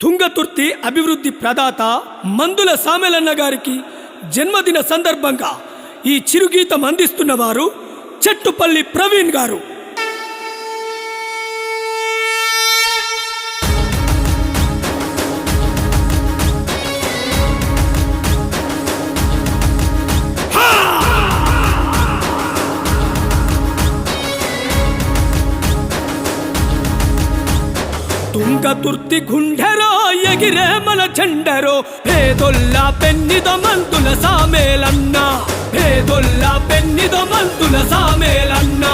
తుంగతుర్తి అభివృద్ధి ప్రదాత మందుల సామెలన్న గారికి జన్మదిన సందర్భంగా ఈ చిరుగీతం అందిస్తున్నవారు చెట్టుపల్లి ప్రవీణ్ గారు. తుంగతుర్తి గుండెరో ఎగిరే మన చెండరో పేదొల్లా పెన్నిదో మందుల సామేలన్న, పేదొల్లా పెన్నిదో మందుల సామేలన్న.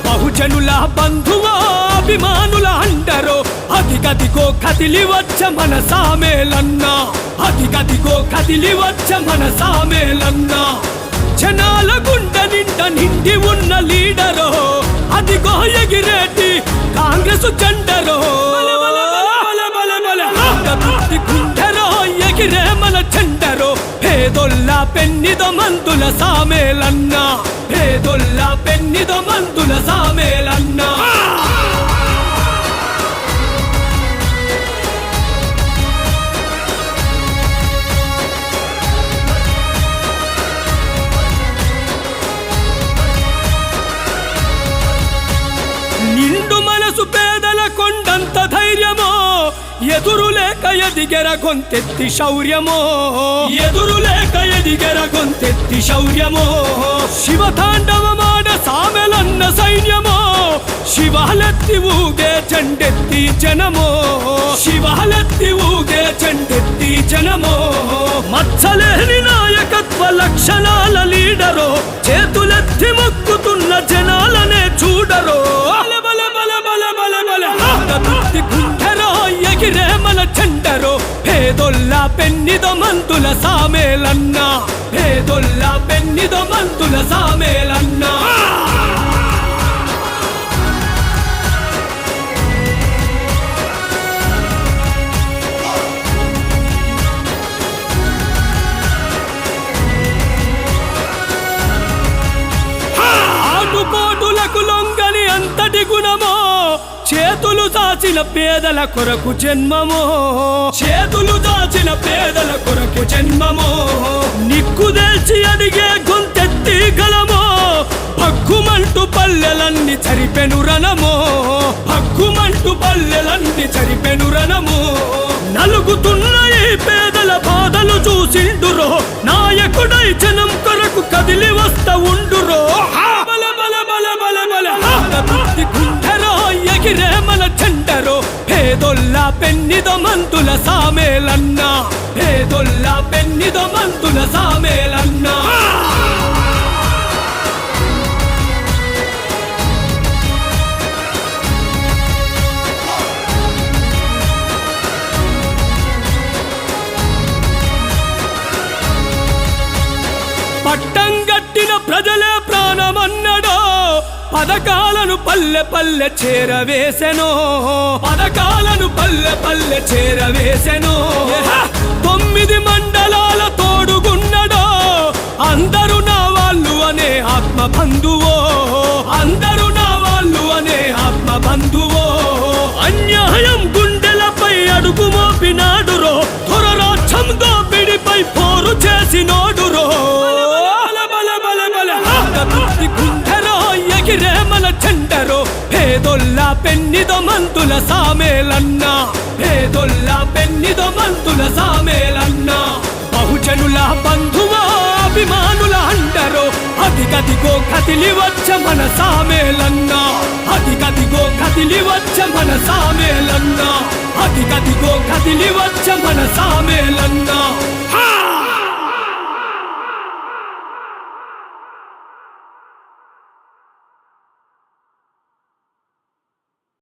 బహుజనుల బంధువో అభిమానుల అండరో అదిగదిగో కదిలి వచ్చ మన సామేలన్న, అదిగదిగో కదిలి వచ్చ మన సామేలన్న. జనాల గుండె నిండా నిండి ఉన్న లీడరో అదిగో ఎగిరేటి కాంగ్రెస్ జెండరో. గుండెరో ఎగిరే మన చెండరో పేదొల్లా పెన్నిదో మందుల సామేలన్న, పేదొల్లా పెన్నిదో మందుల సామేలన్న. నిండు మనసు పేదల కొండంత ధైర్యమో ఎదురులేక ఎదిగెర గొంతెత్తి శౌర్యమో, ఎదురులేక ఎదిగెర గొంతెత్తి శౌర్యమో. శివతాండవమాడ సామెలన్న సైన్యమో శివాలెత్తి ఊగే చెండెత్తి జనమో, శివాలెత్తి ఊగే చెండెత్తి జనమో. మచ్చలేని నాయకత్వ లక్షణాల లీడరో చేతులెత్తి మొక్కుతున్న జనాలనే చూడరో. గుండెరో ఎగిరే మన చెండరో పేదొల్లా పెన్నిదో మందుల సామేలన్న, పేదొల్లా పెన్నిదో మందుల సామేలన్న. ఆటుపోటులకు లొంగని అంతటి గుణమో చేతులు దాచిన పేదల కొరకు జన్మమో, చేతులు దాచిన పేదల కొరకు జన్మమో. నిక్కుదేల్చి అడిగే గొంతెత్తి గలమో భగ్గుమంటూ పల్లెలన్నీ చరిపెను రణమో, భగ్గుమంటూ పల్లెలన్నీ చరిపెను రణమో. నలుగుతున్న ఈ పేదల బాధలు చూసిండురో నాయకుడై జనం కొరకు కదిలి వస్త ఉండురో. గుండెరో ఎగిరే మన చెండరో పేదొల్లా పెన్నిదో మందుల సామేలన్న, పేదొల్లా పెన్నిదో మందుల సామేలన్న. పట్టంగట్టిన ప్రజలే ప్రాణమన్నడో పథకాలను పల్లె పల్లె చేరవేసెనో, పథకాలను పల్లె పల్లె చేరవేసెనో. 9 మండలాల తోడుగున్నడో అందరూ నా వాళ్ళు అనే ఆత్మ బంధువో, అందరూ నా వాళ్ళు అనే ఆత్మ బంధువో. అన్యాయం గుండెలపై అడుగు మోపినాడురో ధొరరాజ్యం దోపిడిపై పోరు చేసినోడురో. గుండెరో ఎగిరే మన చెండరో పేదొల్లా పెన్నిదో మందుల సామేలన్న, పేదొల్లా పెన్నిదో మందుల సామేలన్న. బహుజనుల బంధువో అభిమానుల అండరో అదిగదిగో కదిలి వచ్చ మన సామేలన్న, అదిగదిగో కదిలి వచ్చ మన సామేలన్న, అదిగదిగో కదిలి వచ్చ మన సామేలన్న.